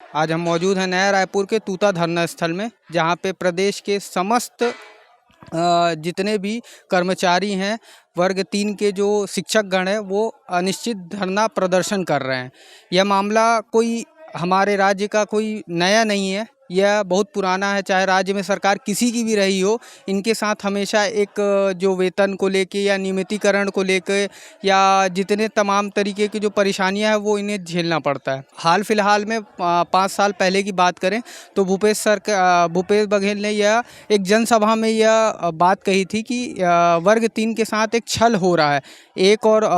आज हम मौजूद हैं नया रायपुर के तूता धरना स्थल में, जहां पे प्रदेश के समस्त जितने भी कर्मचारी हैं, वर्ग 3 के जो शिक्षकगण हैं, वो अनिश्चित धरना प्रदर्शन कर रहे हैं। यह मामला कोई हमारे राज्य का कोई नया नहीं है, यह बहुत पुराना है। चाहे राज्य में सरकार किसी की भी रही हो, इनके साथ हमेशा एक जो वेतन को लेके या नियमितीकरण को लेके या जितने तमाम तरीके की जो परेशानियां हैं, वो इन्हें झेलना पड़ता है। हाल फिलहाल में 5 साल पहले की बात करें तो भूपेश बघेल ने यह एक जनसभा में यह बात कही थी कि वर्ग 3 के साथ एक छल हो रहा है।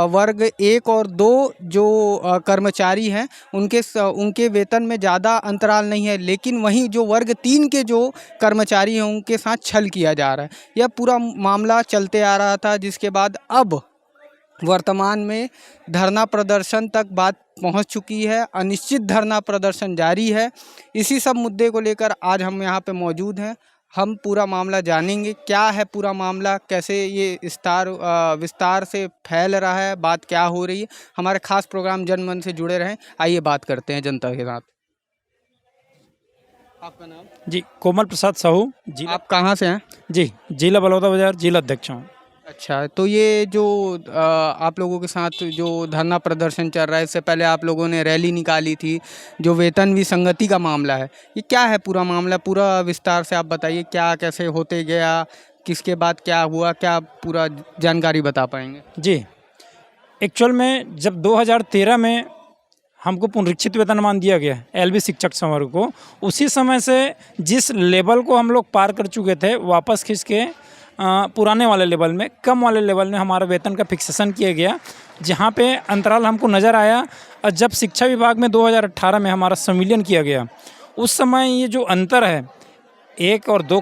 वर्ग 1 और 2 जो कर्मचारी हैं, उनके वेतन में ज़्यादा अंतराल नहीं है, लेकिन वहीं जो वर्ग 3 के जो कर्मचारी हैं, उनके साथ छल किया जा रहा है। यह पूरा मामला चलते आ रहा था, जिसके बाद अब वर्तमान में धरना प्रदर्शन तक बात पहुंच चुकी है। अनिश्चित धरना प्रदर्शन जारी है। इसी सब मुद्दे को लेकर आज हम यहाँ पे मौजूद हैं। हम पूरा मामला जानेंगे, क्या है पूरा मामला, कैसे ये विस्तार से फैल रहा है, बात क्या हो रही है। हमारे खास प्रोग्राम जनमन से जुड़े रहें। आइए बात करते हैं जनता के साथ। आपका नाम? जी, कोमल प्रसाद साहू जी। आप कहाँ से हैं? जी, जिला बलौदा बाजार जिला अध्यक्ष हूँ। अच्छा, तो ये जो आप लोगों के साथ जो धरना प्रदर्शन चल रहा है, इससे पहले आप लोगों ने रैली निकाली थी, जो वेतन विसंगति का मामला है, ये क्या है पूरा मामला? पूरा विस्तार से आप बताइए, क्या कैसे होते गया, किसके बाद क्या हुआ, क्या पूरा जानकारी बता पाएंगे? जी, एक्चुअल में जब 2013 में हमको पुनरीक्षित वेतनमान दिया गया एलबी शिक्षक संवर्ग को, उसी समय से जिस लेवल को हम लोग पार कर चुके थे, वापस खींच के पुराने वाले लेवल में, कम वाले लेवल में हमारा वेतन का फिक्सेशन किया गया, जहाँ पे अंतराल हमको नज़र आया। और जब शिक्षा विभाग में 2018 में हमारा संविलियन किया गया, उस समय ये जो अंतर है 1 और 2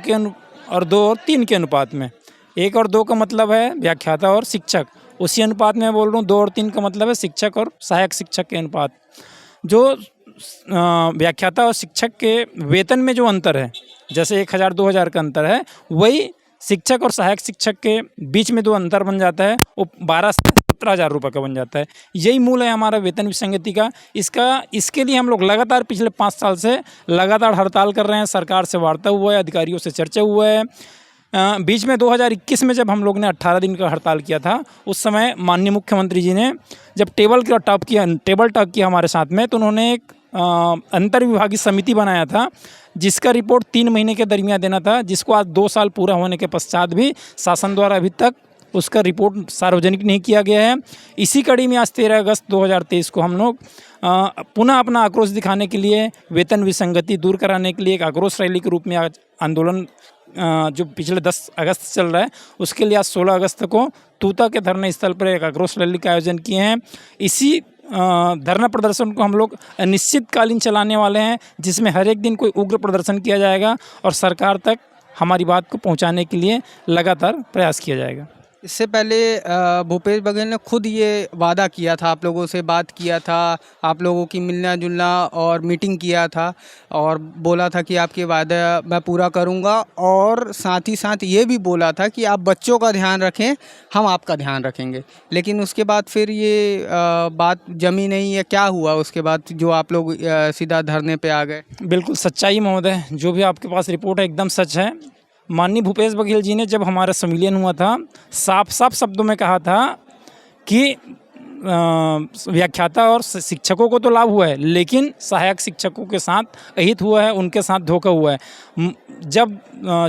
और 2 और 3 के अनुपात में, 1 और 2 का मतलब है व्याख्याता और शिक्षक, उसी अनुपात में मैं बोल रहा हूँ 2 और 3 का मतलब है शिक्षक और सहायक शिक्षक के अनुपात। जो व्याख्याता और शिक्षक के वेतन में जो अंतर है, जैसे 1000-2000 का अंतर है, वही शिक्षक और सहायक शिक्षक के बीच में जो अंतर बन जाता है, वो 12 से 17,000 रुपये का बन जाता है। यही मूल है हमारा वेतन विसंगति का। इसके लिए हम लोग लगातार पिछले 5 साल से लगातार हड़ताल कर रहे हैं। सरकार से वार्ता हुआ है, अधिकारियों से चर्चा हुआ है। बीच में 2021 में जब हम लोग ने 18 दिन का हड़ताल किया था, उस समय माननीय मुख्यमंत्री जी ने जब टेबल टॉक किया हमारे साथ में, तो उन्होंने एक अंतर विभागीय समिति बनाया था, जिसका रिपोर्ट 3 महीने के दरमियान देना था, जिसको आज 2 साल पूरा होने के पश्चात भी शासन द्वारा अभी तक उसका रिपोर्ट सार्वजनिक नहीं किया गया है। इसी कड़ी में आज 13 अगस्त 2023 को हम लोग पुनः अपना आक्रोश दिखाने के लिए, वेतन विसंगति दूर कराने के लिए एक आक्रोश रैली के रूप में आज आंदोलन जो पिछले 10 अगस्त से चल रहा है, उसके लिए आज 16 अगस्त को तूता के धरना स्थल पर एक आक्रोश रैली का आयोजन किए हैं। इसी धरना प्रदर्शन को हम लोग अनिश्चितकालीन चलाने वाले हैं, जिसमें हर एक दिन कोई उग्र प्रदर्शन किया जाएगा और सरकार तक हमारी बात को पहुंचाने के लिए लगातार प्रयास किया जाएगा। इससे पहले भूपेश बघेल ने खुद ये वादा किया था, आप लोगों से बात किया था, आप लोगों की मिलना जुलना और मीटिंग किया था, और बोला था कि आपके वादा मैं पूरा करूंगा, और साथ ही साथ ये भी बोला था कि आप बच्चों का ध्यान रखें, हम आपका ध्यान रखेंगे। लेकिन उसके बाद फिर ये बात जमी नहीं है। क्या हुआ उसके बाद जो आप लोग सीधा धरने पे आ गए? बिल्कुल सच्चाई महोदय, जो भी आपके पास रिपोर्ट है एकदम सच है। माननीय भूपेश बघेल जी ने जब हमारा संविलियन हुआ था, साफ साफ शब्दों में कहा था कि व्याख्याता और शिक्षकों को तो लाभ हुआ है, लेकिन सहायक शिक्षकों के साथ अहित हुआ है, उनके साथ धोखा हुआ है। जब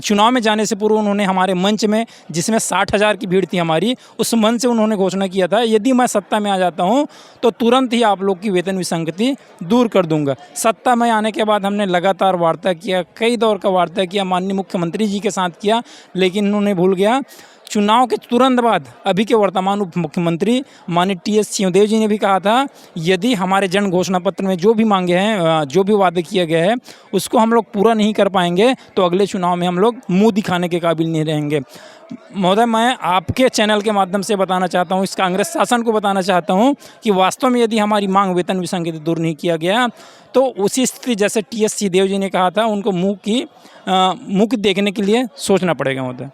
चुनाव में जाने से पूर्व उन्होंने हमारे मंच में, जिसमें 60,000 की भीड़ थी हमारी, उस मंच से उन्होंने घोषणा किया था, यदि मैं सत्ता में आ जाता हूं तो तुरंत ही आप लोग की वेतन विसंगति दूर कर दूंगा। सत्ता में आने के बाद हमने लगातार वार्ता किया, कई दौर का वार्ता किया, माननीय मुख्यमंत्री जी के साथ किया, लेकिन उन्होंने भूल गया। चुनाव के तुरंत बाद अभी के वर्तमान उप मुख्यमंत्री माननीय टी.एस. सिंहदेव जी ने भी कहा था, यदि हमारे जन घोषणा पत्र में जो भी मांगे हैं, जो भी वादे किया गया है, उसको हम लोग पूरा नहीं कर पाएंगे तो अगले चुनाव में हम लोग मुंह दिखाने के काबिल नहीं रहेंगे। महोदय, मैं आपके चैनल के माध्यम से बताना चाहता हूँ, इस कांग्रेस शासन को बताना चाहता हूँ कि वास्तव में यदि हमारी मांग वेतन विसंगति दूर नहीं किया गया तो उसी स्थिति जैसे टी.एस. सिंहदेव जी ने कहा था, उनको मुँह देखने के लिए सोचना पड़ेगा। महोदय,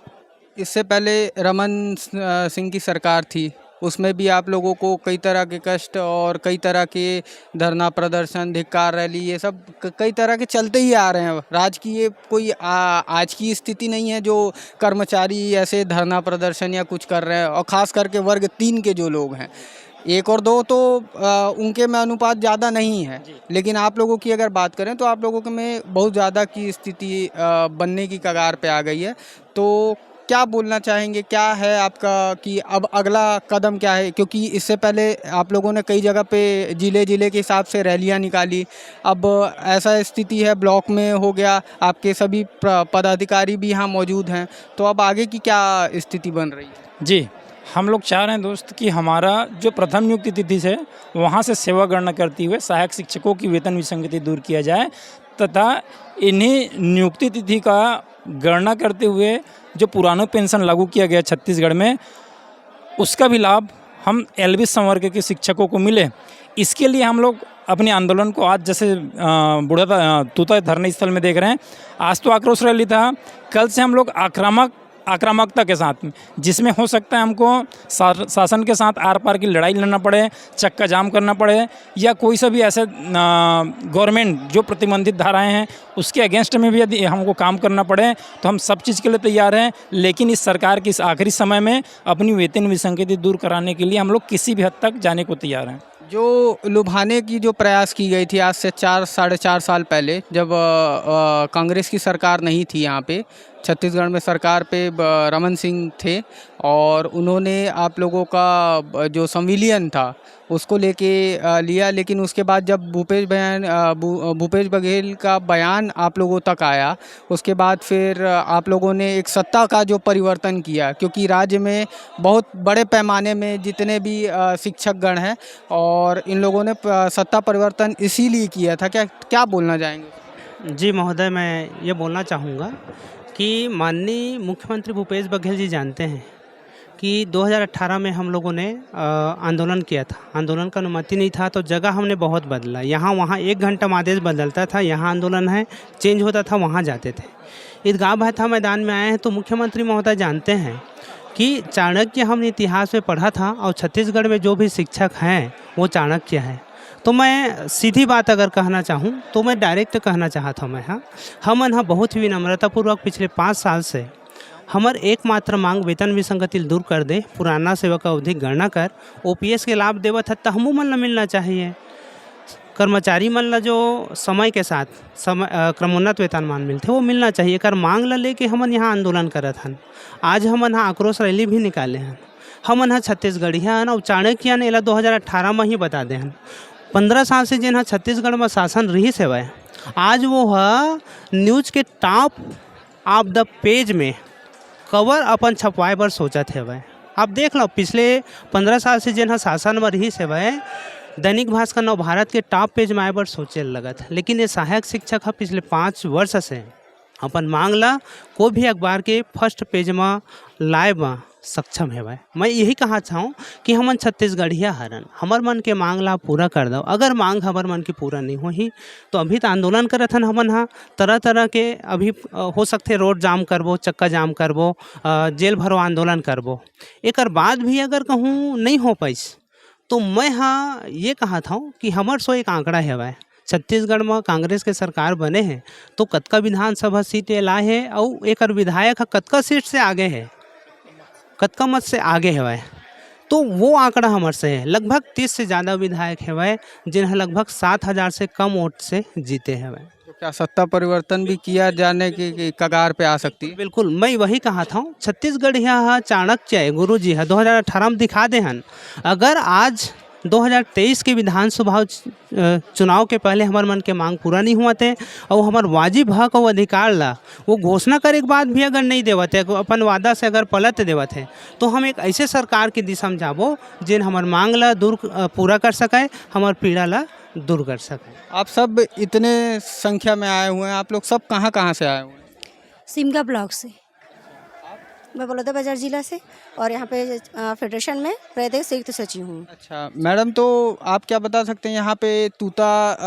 इससे पहले रमन सिंह की सरकार थी, उसमें भी आप लोगों को कई तरह के कष्ट और कई तरह के धरना प्रदर्शन, धिक्कार रैली, ये सब कई तरह के चलते ही आ रहे हैं। राज्य की ये कोई आज की स्थिति नहीं है जो कर्मचारी ऐसे धरना प्रदर्शन या कुछ कर रहे हैं, और ख़ास करके वर्ग 3 के जो लोग हैं। 1 और 2 तो उनके में अनुपात ज़्यादा नहीं है, लेकिन आप लोगों की अगर बात करें तो आप लोगों के में बहुत ज़्यादा की स्थिति बनने की कगार पे आ गई है। तो क्या बोलना चाहेंगे, क्या है आपका कि अब अगला कदम क्या है? क्योंकि इससे पहले आप लोगों ने कई जगह पे ज़िले के हिसाब से रैलियां निकाली, अब ऐसा स्थिति है ब्लॉक में हो गया, आपके सभी पदाधिकारी भी यहाँ मौजूद हैं, तो अब आगे की क्या स्थिति बन रही है? जी, हम लोग चाह रहे हैं दोस्त कि हमारा जो प्रथम नियुक्ति तिथि है वहाँ से सेवा गणना करते हुए सहायक शिक्षकों की वेतन विसंगति दूर किया जाए, तथा इन्हीं नियुक्ति तिथि का गणना करते हुए जो पुराना पेंशन लागू किया गया छत्तीसगढ़ में, उसका भी लाभ हम एलबी संवर्ग के शिक्षकों को मिले। इसके लिए हम लोग अपने आंदोलन को आज जैसे तूता धरने स्थल में देख रहे हैं, आज तो आक्रोश रैली था, कल से हम लोग आक्रामकता के साथ में, जिसमें हो सकता है हमको शासन के साथ आर पार की लड़ाई लड़ना पड़े, चक्का जाम करना पड़े, या कोई सा भी ऐसे गवर्नमेंट जो प्रतिबंधित धाराएं हैं उसके अगेंस्ट में भी यदि हमको काम करना पड़े तो हम सब चीज़ के लिए तैयार हैं। लेकिन इस सरकार के इस आखिरी समय में अपनी वेतन विसंगति दूर कराने के लिए हम लोग किसी भी हद तक जाने को तैयार हैं। जो लुभाने की जो प्रयास की गई थी आज से 4-4.5 साल पहले, जब कांग्रेस की सरकार नहीं थी यहाँ पे, छत्तीसगढ़ में सरकार पे रमन सिंह थे, और उन्होंने आप लोगों का जो संविलियन था उसको लेके लिया, लेकिन उसके बाद जब भूपेश बघेल का बयान आप लोगों तक आया, उसके बाद फिर आप लोगों ने एक सत्ता का जो परिवर्तन किया, क्योंकि राज्य में बहुत बड़े पैमाने में जितने भी शिक्षक गण हैं, और इन लोगों ने सत्ता परिवर्तन इसीलिए किया था। क्या बोलना चाहेंगे? जी महोदय, मैं ये बोलना चाहूँगा कि माननीय मुख्यमंत्री भूपेश बघेल जी जानते हैं कि 2018 में हम लोगों ने आंदोलन किया था। आंदोलन का अनुमति नहीं था तो जगह हमने बहुत बदला, यहाँ वहाँ 1 घंटा में आदेश बदलता था, यहाँ आंदोलन है चेंज होता था, वहाँ जाते थे। ईदगाह भाठा मैदान में आए हैं तो मुख्यमंत्री महोदय जानते हैं कि चाणक्य हमने इतिहास में पढ़ा था, और छत्तीसगढ़ में जो भी शिक्षक हैं वो चाणक्य है। तो मैं सीधी बात अगर कहना चाहूँ तो मैं डायरेक्ट कहना चाहता हूँ, हम यहाँ बहुत ही विनम्रतापूर्वक पिछले 5 साल से हमार एकमात्र मांग वेतन विसंगति दूर कर दे, पुराना सेवक अवधि गणना कर, ओपीएस के लाभ देवत है तो हमू मन ला मिलना चाहिए। कर्मचारी मन ला जो समय के साथ क्रमोन्नत वेतनमान मिलते वो मिलना चाहिए, कर मांग ला लेके हमन यहाँ आंदोलन करत हन। आज हमन यहाँ आक्रोश रैली भी निकाले हैं। हमन यहाँ छत्तीसगढ़िया हन, और चाणक्य ने 2018 में ही बता दे हन। 15 साल से जिन छत्तीसगढ़ में शासन रही सेवा, आज वो न्यूज़ के टॉप ऑफ द पेज में कवर अपन छपवाए बर सोचत है। आप देख लो पिछले 15 साल से जिन शासन में रही सेवा, दैनिक भास्कर नव भारत के टॉप पेज में आए बर सोचे लगत, लेकिन ये सहायक शिक्षक पिछले 5 वर्ष से अपन मांग ला कोई भी अखबार के फर्स्ट पेज में लाए बा सक्षम है। मैं यही कहा चाहूँ कि हमन छत्तीसगढ़िया हरन, हमार मन के मांग ला पूरा कर दो। अगर मांग हमार मन की पूरा नहीं होही तो अभी तो आंदोलन करत हन हमन हाँ, तरह तरह के अभी हो सकते रोड जाम करबो, चक्का जाम करबो, जेल भरो आंदोलन करबो। एक बाद भी अगर कहूँ नहीं हो पाइस तो मैं हाँ ये कहा था कि हमार सो एक आंकड़ा है, छत्तीसगढ़ में कांग्रेस के सरकार बने हैं तो कतका विधानसभा सीट लाए है, और एक विधायक कतका सीट से आगे है, कतका मत से आगे है। तो वो आंकड़ा हमारे से है, लगभग 30 से ज़्यादा विधायक है जिन्हें लगभग 7,000 से कम वोट से जीते हैं। तो क्या सत्ता परिवर्तन भी किया जाने की कगार पे आ सकती है? बिल्कुल, मैं वही कहा था, छत्तीसगढ़ यहाँ चाणक्य है, गुरु जी है, 2018 में दिखा दे हन। अगर आज 2023 के विधानसभा चुनाव के पहले हमारे मन के मांग पूरा नहीं हुआ थे, और हमार वाजिब हक और अधिकार ला वो घोषणा करे के बाद भी अगर नहीं देवत है, अपन वादा से अगर पलट देवत है, तो हम एक ऐसे सरकार की दिशा में जाबो जिन हमार मांग ला दूर पूरा कर सके, हमार पीड़ा ला दूर कर सके। आप सब इतने संख्या में आए हुए हैं, आप लोग सब कहाँ से आए हुए हैं? सिमगा ब्लॉक से, मैं बलौदाबाजार जिला से, और यहाँ पे फेडरेशन में प्रदेश संयुक्त सचिव हूँ। अच्छा मैडम, तो आप क्या बता सकते हैं, यहाँ पे तूता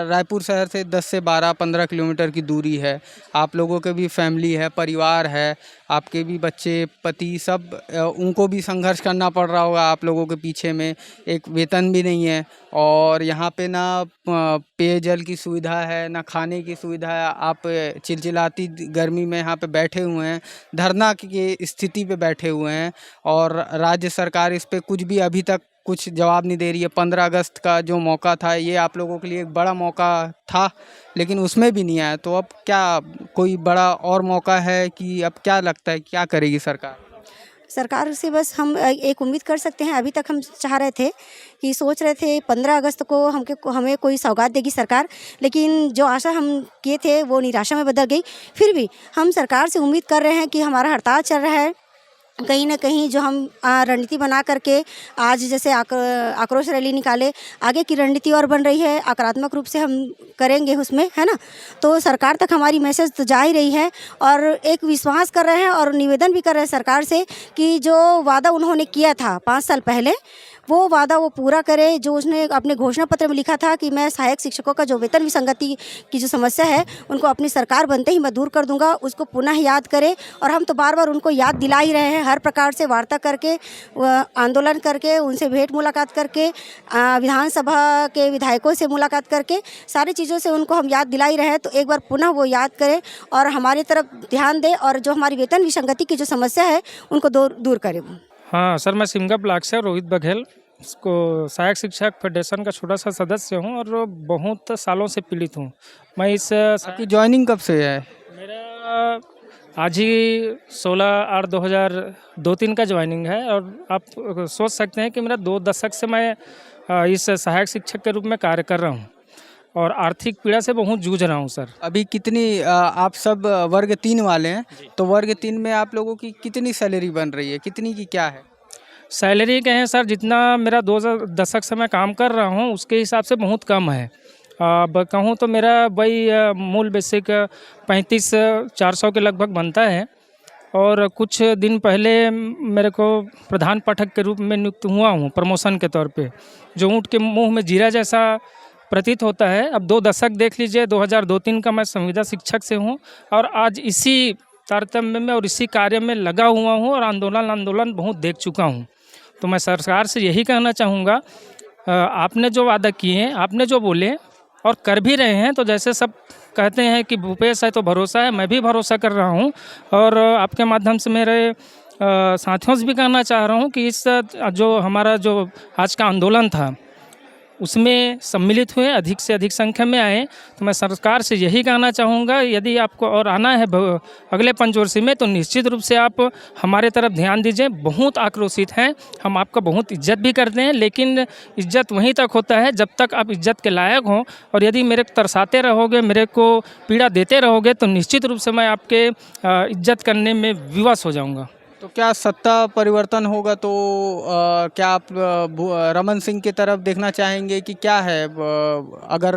रायपुर शहर से 10 से 12-15 किलोमीटर की दूरी है, आप लोगों के भी फैमिली है, परिवार है, आपके भी बच्चे, पति सब उनको भी संघर्ष करना पड़ रहा होगा आप लोगों के पीछे में। एक वेतन भी नहीं है और यहाँ पे ना पेयजल की सुविधा है, ना खाने की सुविधा है। आप चिलचिलाती गर्मी में यहाँ पे बैठे हुए हैं, धरना की स्थिति पे बैठे हुए हैं और राज्य सरकार इस पे कुछ भी अभी तक कुछ जवाब नहीं दे रही है। 15 अगस्त का जो मौका था ये आप लोगों के लिए एक बड़ा मौका था, लेकिन उसमें भी नहीं आया। तो अब क्या कोई बड़ा और मौका है कि अब क्या लगता है क्या करेगी सरकार? सरकार से बस हम एक उम्मीद कर सकते हैं। अभी तक हम चाह रहे थे कि सोच रहे थे 15 अगस्त को हमें कोई सौगात देगी सरकार, लेकिन जो आशा हम किए थे वो निराशा में बदल गई। फिर भी हम सरकार से उम्मीद कर रहे हैं कि हमारा हड़ताल चल रहा है, कहीं ना कहीं जो हम रणनीति बना करके आज जैसे आक्रोश रैली निकाले, आगे की रणनीति और बन रही है, आक्रामक रूप से हम करेंगे उसमें, है ना। तो सरकार तक हमारी मैसेज तो जा ही रही है और एक विश्वास कर रहे हैं और निवेदन भी कर रहे हैं सरकार से कि जो वादा उन्होंने किया था 5 साल पहले वो वादा वो पूरा करे। जो उसने अपने घोषणा पत्र में लिखा था कि मैं सहायक शिक्षकों का जो वेतन विसंगति की जो समस्या है उनको अपनी सरकार बनते ही मैं दूर कर दूंगा, उसको पुनः याद करे। और हम तो बार बार उनको याद दिला ही रहे हैं, हर प्रकार से वार्ता करके, आंदोलन करके, उनसे भेंट मुलाकात करके, विधानसभा के विधायकों से मुलाकात करके, सारी चीज़ों से उनको हम याद दिला ही रहे हैं। तो एक बार पुनः वो याद करें और हमारी तरफ ध्यान दें और जो हमारी वेतन विसंगति की जो समस्या है उनको दूर करें। हाँ सर, मैं सिमगा ब्लॉक से रोहित बघेल इसको सहायक शिक्षक फेडरेशन का छोटा सा सदस्य हूँ और बहुत सालों से पीड़ित हूँ। मैं इस आपकी ज्वाइनिंग कब से है? मेरा आज ही 16/8/2002-3 का ज्वाइनिंग है और आप सोच सकते हैं कि मेरा 2 दशक से मैं इस सहायक शिक्षक के रूप में कार्य कर रहा हूँ और आर्थिक पीड़ा से बहुत जूझ रहा हूँ सर। अभी कितनी आप सब वर्ग 3 वाले हैं, तो वर्ग 3 में आप लोगों की कितनी सैलरी बन रही है, कितनी की क्या है? सैलरी कहें सर, जितना मेरा 2 दशक से मैं काम कर रहा हूँ उसके हिसाब से बहुत कम है। अब कहूँ तो मेरा वही मूल बेसिक 35,400 के लगभग बनता है और कुछ दिन पहले मेरे को प्रधान पाठक के रूप में नियुक्त हुआ हूँ प्रमोशन के तौर पे, जो ऊँट के मुंह में जीरा जैसा प्रतीत होता है। अब 2 दशक देख लीजिए, 2002-3 का मैं संविदा शिक्षक से हूँ और आज इसी तारतम्य में और इसी कार्य में लगा हुआ हूँ और आंदोलन बहुत देख चुका हूँ। तो मैं सरकार से यही कहना चाहूँगा, आपने जो वादा किए हैं, आपने जो बोले और कर भी रहे हैं, तो जैसे सब कहते हैं कि भूपेश है तो भरोसा है, मैं भी भरोसा कर रहा हूँ और आपके माध्यम से मेरे साथियों से भी कहना चाह रहा हूँ कि इस जो हमारा जो आज का आंदोलन था उसमें सम्मिलित हुए, अधिक से अधिक संख्या में आए। तो मैं सरकार से यही कहना चाहूँगा, यदि आपको और आना है अगले पंचवर्षीय में तो निश्चित रूप से आप हमारे तरफ ध्यान दीजिए। बहुत आक्रोशित हैं, हम आपका बहुत इज्जत भी करते हैं, लेकिन इज्जत वहीं तक होता है जब तक आप इज्जत के लायक हों। और यदि मेरे को तरसाते रहोगे, मेरे को पीड़ा देते रहोगे तो निश्चित रूप से मैं आपके इज्जत करने में विवश हो जाऊँगा। तो क्या सत्ता परिवर्तन होगा तो क्या आप रमन सिंह की तरफ देखना चाहेंगे कि क्या है? अगर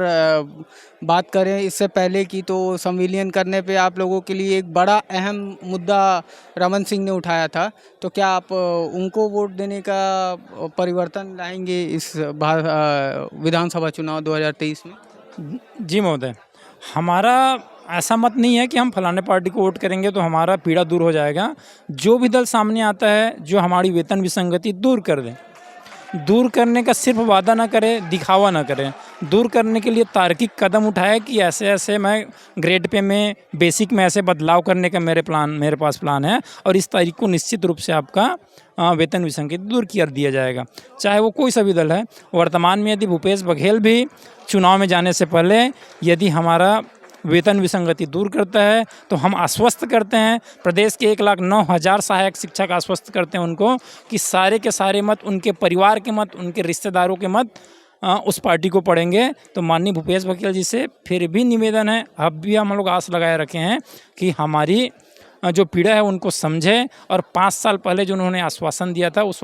बात करें इससे पहले की तो संविलियन करने पे आप लोगों के लिए एक बड़ा अहम मुद्दा रमन सिंह ने उठाया था, तो क्या आप उनको वोट देने का परिवर्तन लाएंगे इस विधानसभा चुनाव 2023 में? जी महोदय, हमारा ऐसा मत नहीं है कि हम फलाने पार्टी को वोट करेंगे तो हमारा पीड़ा दूर हो जाएगा। जो भी दल सामने आता है जो हमारी वेतन विसंगति दूर कर दे, दूर करने का सिर्फ वादा ना करे, दिखावा ना करे, दूर करने के लिए तार्किक कदम उठाए कि ऐसे ऐसे मैं ग्रेड पे में बेसिक में ऐसे बदलाव करने का मेरे पास प्लान है और इस तारीख को निश्चित रूप से आपका वेतन विसंगति दूर कर दिया जाएगा, चाहे वो कोई सा भी दल है। वर्तमान में यदि भूपेश बघेल भी चुनाव में जाने से पहले यदि हमारा वेतन विसंगति दूर करता है तो हम आश्वस्त करते हैं, प्रदेश के 1,09,000 सहायक शिक्षक आश्वस्त करते हैं उनको कि सारे के सारे मत, उनके परिवार के मत, उनके रिश्तेदारों के मत उस पार्टी को पड़ेंगे। तो माननीय भूपेश बघेल जी से फिर भी निवेदन है, अब भी हम लोग आस लगाए रखे हैं कि हमारी जो पीड़ा है उनको समझे और 5 साल पहले जो उन्होंने आश्वासन दिया था उस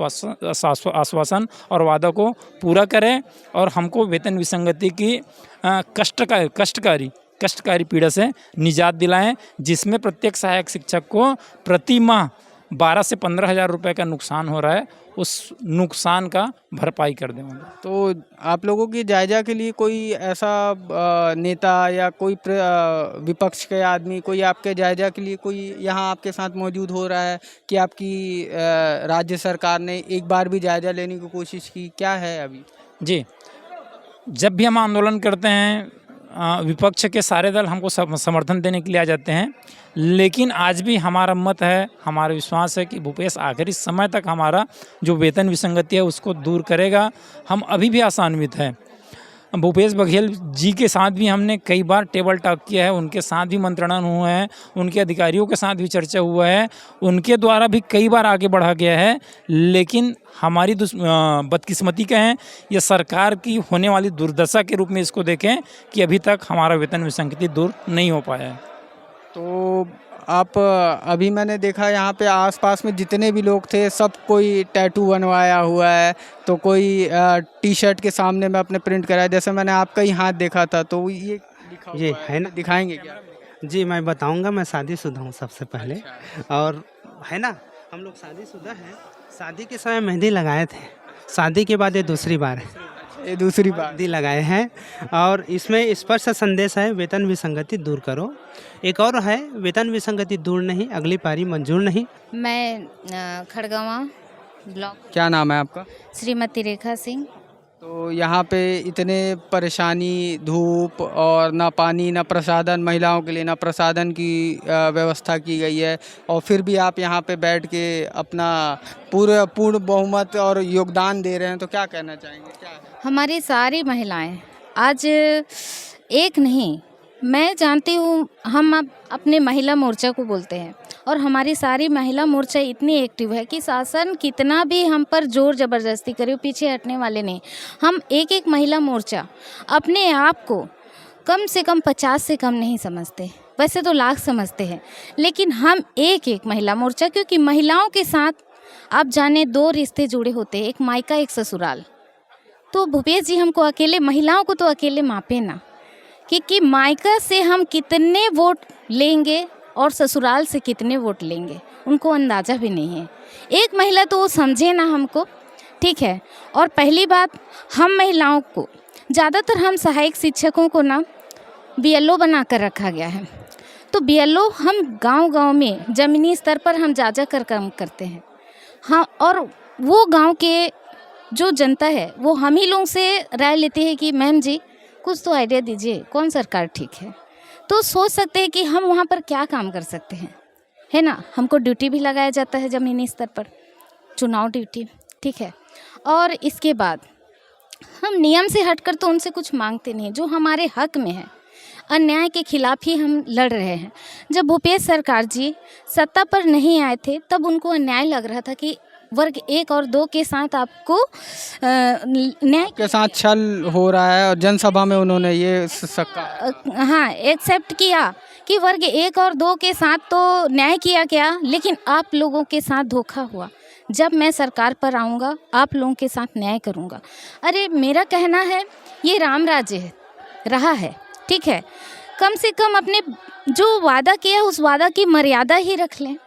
आश्वासन और वादा को पूरा करें और हमको वेतन विसंगति की कष्टकारी पीड़ा से निजात दिलाएं, जिसमें प्रत्येक सहायक शिक्षक को प्रति माह 12 से 15 हज़ार रुपये का नुकसान हो रहा है, उस नुकसान का भरपाई कर दें। तो आप लोगों की जायजा के लिए कोई ऐसा नेता या कोई विपक्ष के आदमी कोई आपके जायजा के लिए कोई यहाँ आपके साथ मौजूद हो रहा है कि आपकी राज्य सरकार ने एक बार भी जायजा लेने की कोशिश की, क्या है अभी? जी, जब भी हम आंदोलन करते हैं विपक्ष के सारे दल हमको समर्थन देने के लिए आ जाते हैं, लेकिन आज भी हमारा मत है, हमारा विश्वास है कि भूपेश आखिरी समय तक हमारा जो वेतन विसंगति है उसको दूर करेगा। हम अभी भी आशान्वित हैं। भूपेश बघेल जी के साथ भी हमने कई बार टेबल टॉक किया है, उनके साथ भी मंत्रणा हुए हैं, उनके अधिकारियों के साथ भी चर्चा हुआ है, उनके द्वारा भी कई बार आगे बढ़ा गया है, लेकिन हमारी बदकिस्मती का है या सरकार की होने वाली दुर्दशा के रूप में इसको देखें कि अभी तक हमारा वेतन विसंगति दूर नहीं हो पाया है। तो आप अभी मैंने देखा यहाँ पे आसपास में जितने भी लोग थे सब कोई टैटू बनवाया हुआ है, तो कोई टी शर्ट के सामने में अपने प्रिंट कराया, जैसे मैंने आपका ही हाथ देखा था, तो ये लिखा ये हुआ है ना, दिखाएंगे क्या? जी मैं बताऊंगा। मैं शादीशुदा हूँ सबसे पहले, और है ना हम लोग शादीशुदा हैं। शादी के समय मेहंदी लगाए थे, शादी के बाद ये दूसरी बार है ये दूसरी बात। मेहंदी लगाए हैं, और इसमें स्पष्ट संदेश है वेतन विसंगति दूर करो। एक और है, वेतन विसंगति दूर नहीं, अगली पारी मंजूर नहीं। मैं खड़गवां ब्लॉक, क्या नाम है आपका? श्रीमती रेखा सिंह। तो यहाँ पे इतने परेशानी, धूप और ना पानी ना प्रसाधन, महिलाओं के लिए ना प्रसाधन की व्यवस्था की गई है, और फिर भी आप यहाँ पे बैठ के अपना पूर्ण बहुमत और योगदान दे रहे हैं, तो क्या कहना चाहेंगे? क्या है? हमारी सारी महिलाएं आज एक नहीं, मैं जानती हूँ, हम अब अपने महिला मोर्चा को बोलते हैं, और हमारी सारी महिला मोर्चा इतनी एक्टिव है कि शासन कितना भी हम पर जोर ज़बरदस्ती करे पीछे हटने वाले नहीं। हम एक एक महिला मोर्चा अपने आप को कम से कम 50 से कम नहीं समझते, वैसे तो लाख समझते हैं, लेकिन हम एक एक महिला मोर्चा, क्योंकि महिलाओं के साथ आप जाने 2 रिश्ते जुड़े होते हैं, एक मायका एक ससुराल। तो भूपेश जी हमको अकेले, महिलाओं को तो अकेले मापे ना, कि मायका से हम कितने वोट लेंगे और ससुराल से कितने वोट लेंगे, उनको अंदाज़ा भी नहीं है। एक महिला तो वो समझे ना हमको, ठीक है। और पहली बात, हम महिलाओं को ज़्यादातर हम सहायक शिक्षकों को ना बीएलओ बना कर रखा गया है। तो बीएलओ हम गांव-गांव में ज़मीनी स्तर पर हम जा कर काम करते हैं। हाँ, और वो गांव के जो जनता है वो हम ही लोगों से राय लेती है कि मैम जी कुछ तो आइडिया दीजिए, कौन सरकार ठीक है। तो सोच सकते हैं कि हम वहाँ पर क्या काम कर सकते हैं, है ना। हमको ड्यूटी भी लगाया जाता है ज़मीनी स्तर पर, चुनाव ड्यूटी, ठीक है। और इसके बाद हम नियम से हटकर तो उनसे कुछ मांगते नहीं, जो हमारे हक में है, अन्याय के खिलाफ ही हम लड़ रहे हैं। जब भूपेश सरकार जी सत्ता पर नहीं आए थे तब उनको अन्याय लग रहा था कि वर्ग 1 और 2 के साथ आपको न्याय के साथ छल हो रहा है, और जनसभा में उन्होंने ये हाँ एक्सेप्ट किया कि वर्ग 1 और 2 के साथ तो न्याय किया गया, लेकिन आप लोगों के साथ धोखा हुआ। जब मैं सरकार पर आऊँगा आप लोगों के साथ न्याय करूँगा। अरे मेरा कहना है ये राम राज्य रहा है, ठीक है। कम से कम अपने जो वादा किया उस वादा की मर्यादा ही रख लें,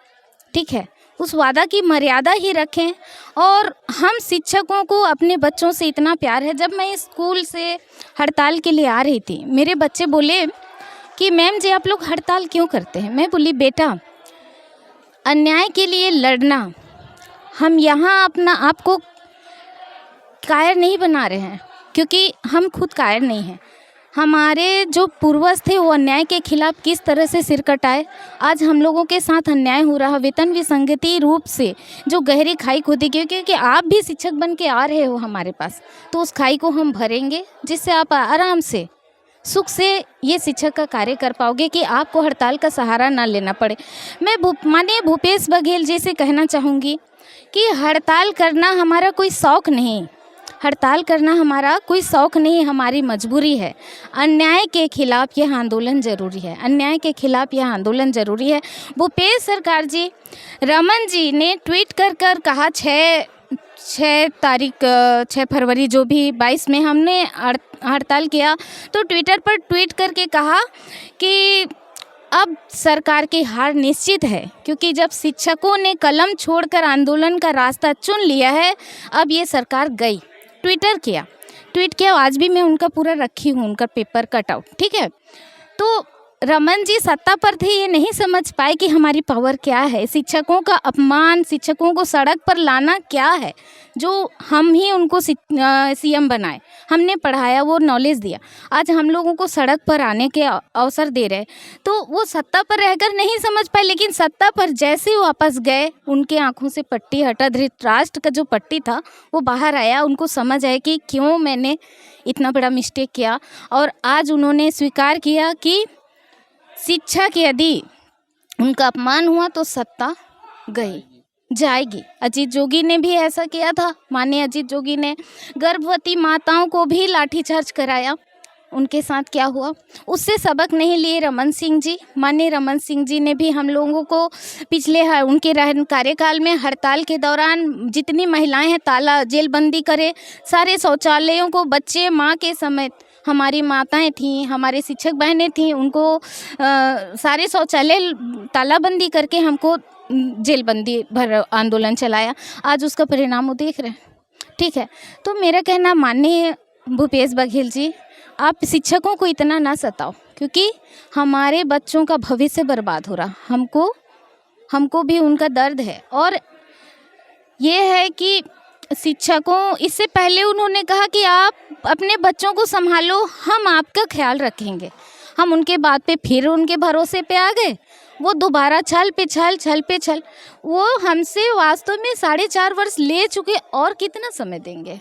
ठीक है, उस वादा की मर्यादा ही रखें। और हम शिक्षकों को अपने बच्चों से इतना प्यार है। जब मैं स्कूल से हड़ताल के लिए आ रही थी, मेरे बच्चे बोले कि मैम जी आप लोग हड़ताल क्यों करते हैं। मैं बोली बेटा, अन्याय के लिए लड़ना, हम यहाँ अपना आपको कायर नहीं बना रहे हैं, क्योंकि हम खुद कायर नहीं हैं। हमारे जो पूर्वज थे वो अन्याय के खिलाफ किस तरह से सिर कटाए, आज हम लोगों के साथ अन्याय हो रहा। वेतन विसंगति रूप से जो गहरी खाई खोदी गई, क्योंकि आप भी शिक्षक बन के आ रहे हो हमारे पास, तो उस खाई को हम भरेंगे, जिससे आप आराम से सुख से ये शिक्षक का कार्य कर पाओगे कि आपको हड़ताल का सहारा ना लेना पड़े। मैं माननीय भूपेश बघेल जी से कहना चाहूँगी कि हड़ताल करना हमारा कोई शौक़ नहीं, हड़ताल करना हमारा कोई शौक़ नहीं, हमारी मजबूरी है। अन्याय के खिलाफ यह आंदोलन ज़रूरी है, अन्याय के खिलाफ यह आंदोलन ज़रूरी है। भूपेश सरकार जी, रमन जी ने ट्वीट कर कहा 6 फरवरी जो भी 22 में हमने हड़ताल किया, तो ट्विटर पर ट्वीट करके कहा कि अब सरकार की हार निश्चित है, क्योंकि जब शिक्षकों ने कलम छोड़कर आंदोलन का रास्ता चुन लिया है, अब ये सरकार गई। ट्वीट किया, आज भी मैं उनका पूरा रखी हूँ, उनका पेपर कटआउट, ठीक है। तो रमन जी सत्ता पर थे, ये नहीं समझ पाए कि हमारी पावर क्या है, शिक्षकों का अपमान, शिक्षकों को सड़क पर लाना क्या है, जो हम ही उनको सीएम बनाए, हमने पढ़ाया, वो नॉलेज दिया, आज हम लोगों को सड़क पर आने के अवसर दे रहे। तो वो सत्ता पर रहकर नहीं समझ पाए, लेकिन सत्ता पर जैसे ही वापस गए, उनके आंखों से पट्टी हटा, धृतराष्ट्र का जो पट्टी था वो बाहर आया, उनको समझ आया कि क्यों मैंने इतना बड़ा मिस्टेक किया। और आज उन्होंने स्वीकार किया कि शिक्षा के यदि उनका अपमान हुआ तो सत्ता गई जाएगी। अजीत जोगी ने भी ऐसा किया था, माननीय अजीत जोगी ने गर्भवती माताओं को भी लाठीचार्ज कराया, उनके साथ क्या हुआ, उससे सबक नहीं लिए रमन सिंह जी। माननीय रमन सिंह जी ने भी हम लोगों को पिछले उनके कार्यकाल में हड़ताल के दौरान जितनी महिलाएं हैं ताला जेलबंदी करे, सारे शौचालयों को बच्चे माँ के समेत हमारी माताएं थीं, हमारे शिक्षक बहनें थीं, उनको सारे शौचालय तालाबंदी करके हमको जेलबंदी भर आंदोलन चलाया। आज उसका परिणाम वो देख रहे हैं, ठीक है। तो मेरा कहना, माननीय भूपेश बघेल जी, आप शिक्षकों को इतना ना सताओ, क्योंकि हमारे बच्चों का भविष्य बर्बाद हो रहा, हमको भी उनका दर्द है। और ये है कि शिक्षकों, इससे पहले उन्होंने कहा कि आप अपने बच्चों को संभालो, हम आपका ख्याल रखेंगे। हम उनके बात पे फिर उनके भरोसे पे आ गए, वो दोबारा छल पे छल। वो हमसे वास्तव में 4.5 वर्ष ले चुके, और कितना समय देंगे।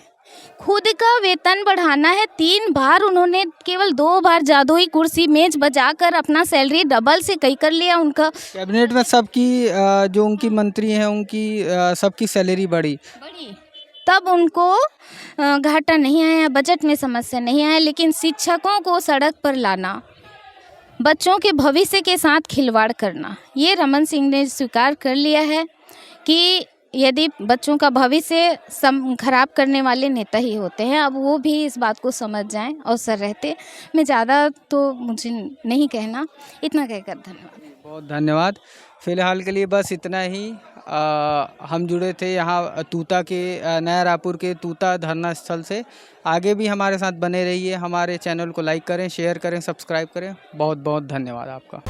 खुद का वेतन बढ़ाना है, 3 बार उन्होंने, केवल 2 बार जादुई कुर्सी मेज बजाकर अपना सैलरी डबल से कई कर लिया। उनका कैबिनेट में सबकी जो उनकी मंत्री हैं उनकी सबकी सैलरी बढ़ी, तब उनको घाटा नहीं आया, बजट में समस्या नहीं आया। लेकिन शिक्षकों को सड़क पर लाना, बच्चों के भविष्य के साथ खिलवाड़ करना, ये रमन सिंह ने स्वीकार कर लिया है कि यदि बच्चों का भविष्य खराब करने वाले नेता ही होते हैं। अब वो भी इस बात को समझ जाएं, अवसर रहते। मैं ज़्यादा तो मुझे नहीं कहना, इतना कहकर धन्यवाद। बहुत धन्यवाद। फ़िलहाल के लिए बस इतना ही। हम जुड़े थे यहाँ तूता के नया रायपुर के तूता धरना स्थल से। आगे भी हमारे साथ बने रहिए, हमारे चैनल को लाइक करें, शेयर करें, सब्सक्राइब करें। बहुत बहुत धन्यवाद आपका।